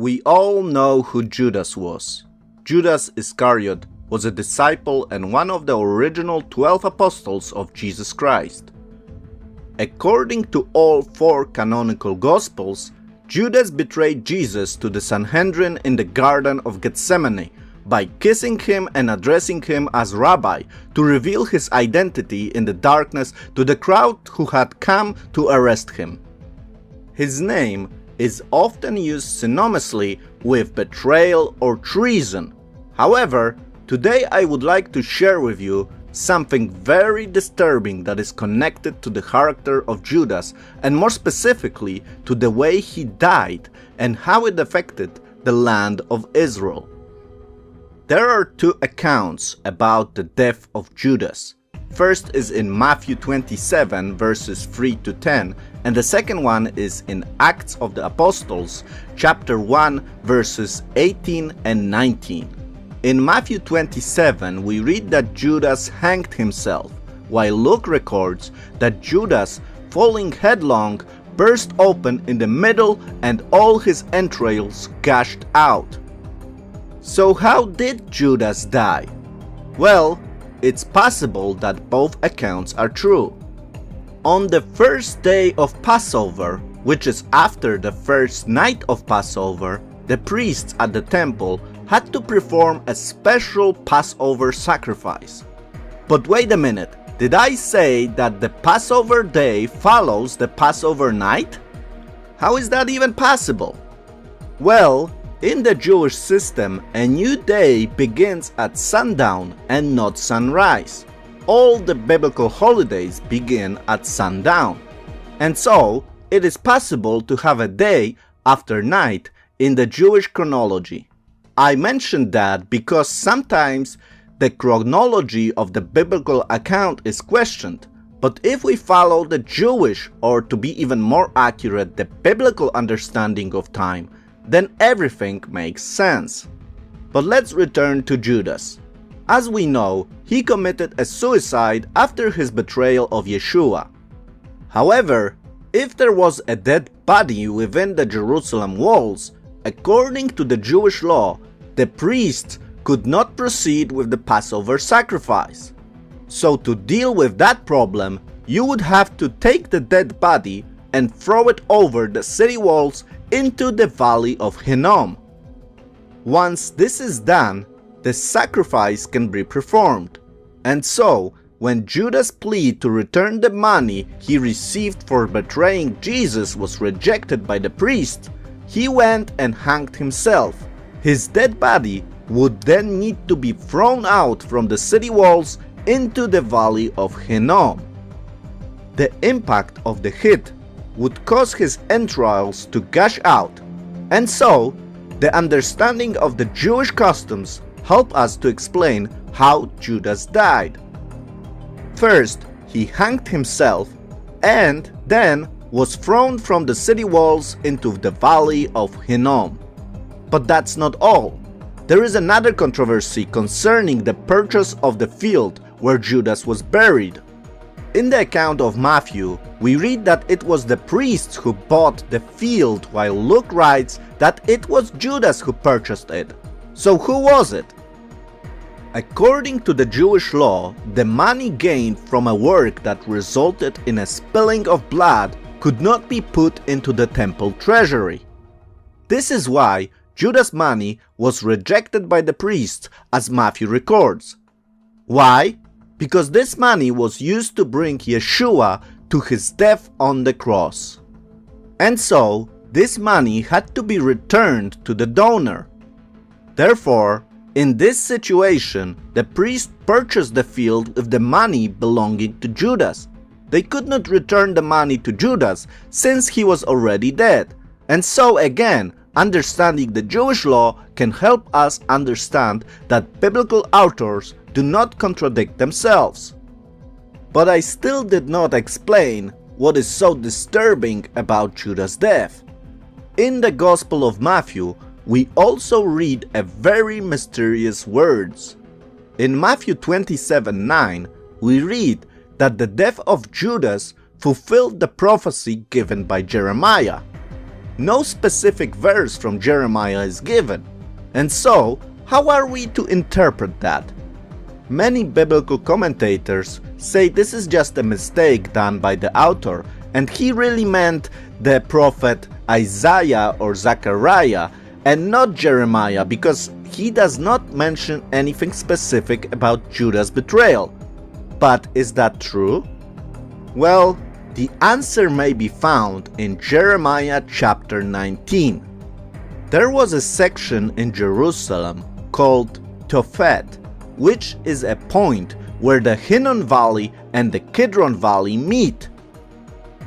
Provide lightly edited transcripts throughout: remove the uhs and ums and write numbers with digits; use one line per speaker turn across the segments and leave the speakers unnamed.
We all know who Judas was. Judas Iscariot was a disciple and one of the original 12 apostles of Jesus Christ. According to all 4 canonical Gospels, Judas betrayed Jesus to the Sanhedrin in the Garden of Gethsemane by kissing him and addressing him as Rabbi to reveal his identity in the darkness to the crowd who had come to arrest him. His name is often used synonymously with betrayal or treason. However, today I would like to share with you something very disturbing that is connected to the character of Judas, and more specifically to the way he died and how it affected the land of Israel. There are 2 accounts about the death of Judas. First is in Matthew 27 verses 3 to 10, and the second one is in Acts of the Apostles chapter 1 verses 18 and 19. In Matthew 27 we read that Judas hanged himself, while Luke records that Judas, falling headlong, burst open in the middle and all his entrails gushed out. So how did Judas die? Well, it's possible that both accounts are true. On the first day of Passover, which is after the first night of Passover, the priests at the temple had to perform a special Passover sacrifice. But wait a minute, did I say that the Passover day follows the Passover night? How is that even possible? Well, in the Jewish system, a new day begins at sundown and not sunrise. All the biblical holidays begin at sundown. And so, it is possible to have a day after night in the Jewish chronology. I mentioned that because sometimes the chronology of the biblical account is questioned, but if we follow the Jewish, or to be even more accurate, the biblical understanding of time, then everything makes sense. But let's return to Judas. As we know, he committed a suicide after his betrayal of Yeshua. However, if there was a dead body within the Jerusalem walls, according to the Jewish law, the priests could not proceed with the Passover sacrifice. So to deal with that problem, you would have to take the dead body and throw it over the city walls into the valley of Hinnom. Once this is done, the sacrifice can be performed. And so, when Judas' plea to return the money he received for betraying Jesus was rejected by the priest, he went and hanged himself. His dead body would then need to be thrown out from the city walls into the valley of Hinnom. The impact of the hit would cause his entrails to gush out, and so the understanding of the Jewish customs help us to explain how Judas died. First, he hanged himself and then was thrown from the city walls into the valley of Hinnom. But that's not all. There is another controversy concerning the purchase of the field where Judas was buried. In the account of Matthew, we read that it was the priests who bought the field, while Luke writes that it was Judas who purchased it. So who was it? According to the Jewish law, the money gained from a work that resulted in a spilling of blood could not be put into the temple treasury. This is why Judas' money was rejected by the priests, as Matthew records. Why? Because this money was used to bring Yeshua to his death on the cross. And so, this money had to be returned to the donor. Therefore, in this situation, the priest purchased the field with the money belonging to Judas. They could not return the money to Judas since he was already dead. And so again, understanding the Jewish law can help us understand that biblical authors do not contradict themselves. But I still did not explain what is so disturbing about Judas' death. In the Gospel of Matthew, we also read a very mysterious words. In Matthew 27:9, we read that the death of Judas fulfilled the prophecy given by Jeremiah. no specific verse from Jeremiah is given. And so, how are we to interpret that? Many biblical commentators say this is just a mistake done by the author, and he really meant the prophet Isaiah or Zechariah and not Jeremiah, because he does not mention anything specific about Judas' betrayal. But is that true? Well, the answer may be found in Jeremiah chapter 19. There was a section in Jerusalem called Tophet, which is a point where the Hinnom Valley and the Kidron Valley meet.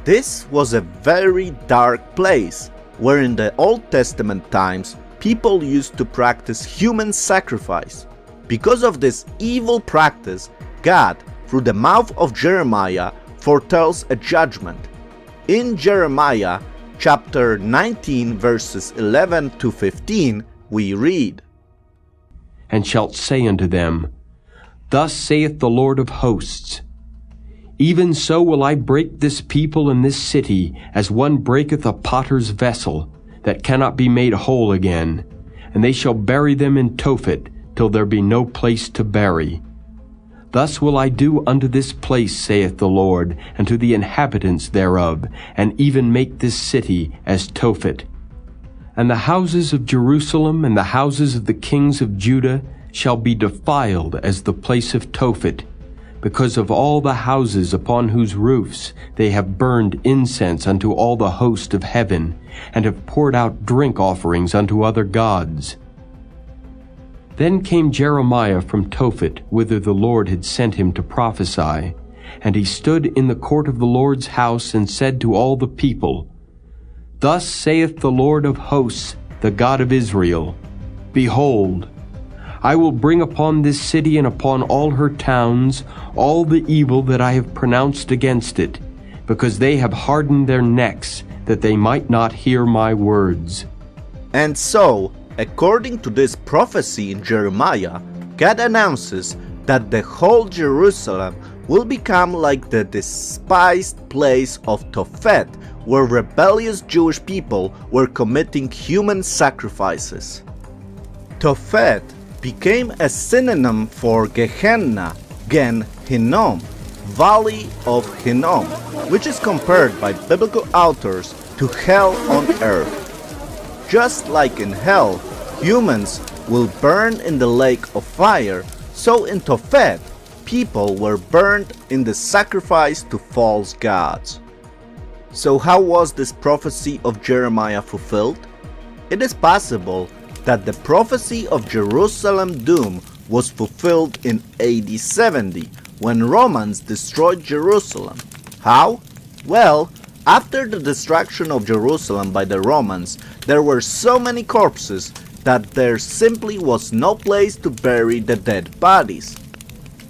This was a very dark place, where in the Old Testament times people used to practice human sacrifice. Because of this evil practice, God, through the mouth of Jeremiah, foretells a judgment. In Jeremiah chapter 19 verses 11 to 15 we read,
And shalt say unto them, Thus saith the Lord of hosts, Even so will I break this people and this city, as one breaketh a potter's vessel, that cannot be made whole again, and they shall bury them in Tophet, till there be no place to bury. Thus will I do unto this place, saith the Lord, and to the inhabitants thereof, and even make this city as Tophet. And the houses of Jerusalem and the houses of the kings of Judah shall be defiled as the place of Tophet, because of all the houses upon whose roofs they have burned incense unto all the host of heaven, and have poured out drink offerings unto other gods. Then came Jeremiah from Tophet, whither the Lord had sent him to prophesy, and he stood in the court of the Lord's house, and said to all the people, Thus saith the Lord of hosts, the God of Israel, Behold, I will bring upon this city and upon all her towns all the evil that I have pronounced against it, because they have hardened their necks, that they might not hear my words.
And so, according to this prophecy in Jeremiah, God announces that the whole Jerusalem will become like the despised place of Tophet, where rebellious Jewish people were committing human sacrifices. Tophet became a synonym for Gehenna, Gen Hinnom, Valley of Hinnom, which is compared by biblical authors to hell on earth. Just like in hell, humans will burn in the lake of fire, so in Tophet, people were burned in the sacrifice to false gods. So how was this prophecy of Jeremiah fulfilled? It is possible that the prophecy of Jerusalem doom was fulfilled in AD 70, when Romans destroyed Jerusalem. How? Well, after the destruction of Jerusalem by the Romans, there were so many corpses that there simply was no place to bury the dead bodies.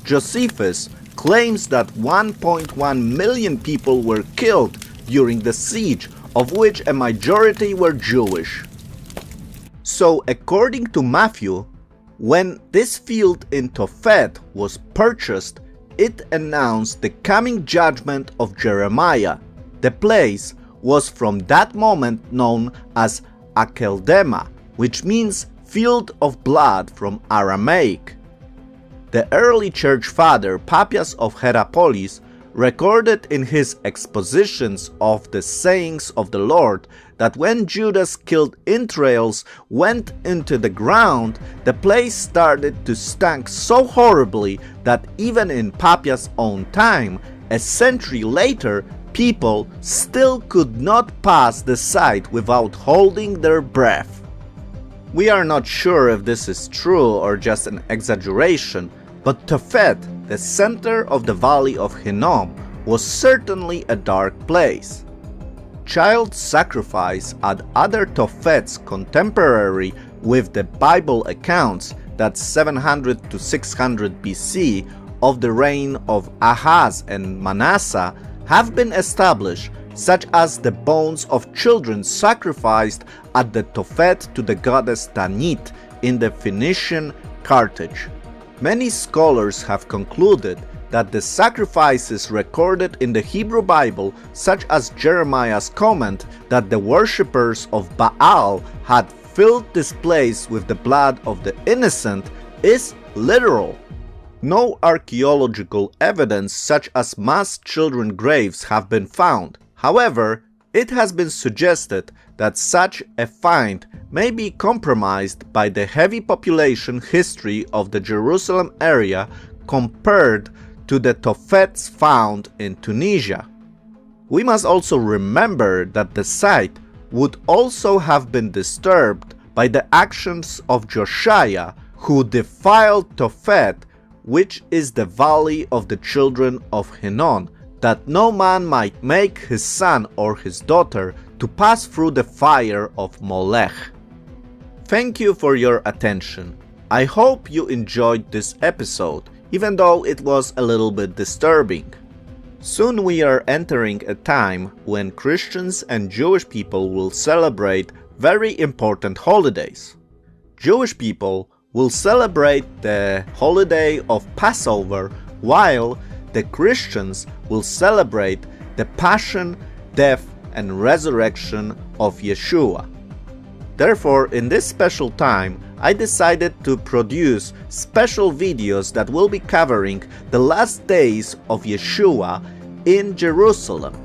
Josephus claims that 1.1 million people were killed during the siege, of which a majority were Jewish. So according to Matthew, when this field in Tophet was purchased, it announced the coming judgment of Jeremiah. The place was from that moment known as Akeldama, which means field of blood from Aramaic. The early church father Papias of Hierapolis recorded in his expositions of the sayings of the Lord that when Judas' killed entrails went into the ground, the place started to stink so horribly that even in Papias' own time, a century later, people still could not pass the site without holding their breath. We are not sure if this is true or just an exaggeration, but Tophet, the center of the Valley of Hinnom, was certainly a dark place. Child sacrifice at other Tophets contemporary with the Bible accounts, that's 700 to 600 BC, of the reign of Ahaz and Manasseh, have been established, such as the bones of children sacrificed at the Tophet to the goddess Tanit in the Phoenician Carthage. Many scholars have concluded that the sacrifices recorded in the Hebrew Bible, such as Jeremiah's comment that the worshippers of Baal had filled this place with the blood of the innocent, is literal. No archaeological evidence such as mass children graves have been found. However, it has been suggested that such a find may be compromised by the heavy population history of the Jerusalem area compared to the Tophets found in Tunisia. We must also remember that the site would also have been disturbed by the actions of Josiah, who defiled Tophet, which is the valley of the children of Hinnom, that no man might make his son or his daughter to pass through the fire of Molokh. Thank you for your attention. I hope you enjoyed this episode, even though it was a little bit disturbing. Soon we are entering a time when Christians and Jewish people will celebrate very important holidays. Jewish people will celebrate the holiday of Passover, while the Christians will celebrate the passion, death, and resurrection of Yeshua. Therefore, in this special time, I decided to produce special videos that will be covering the last days of Yeshua in Jerusalem.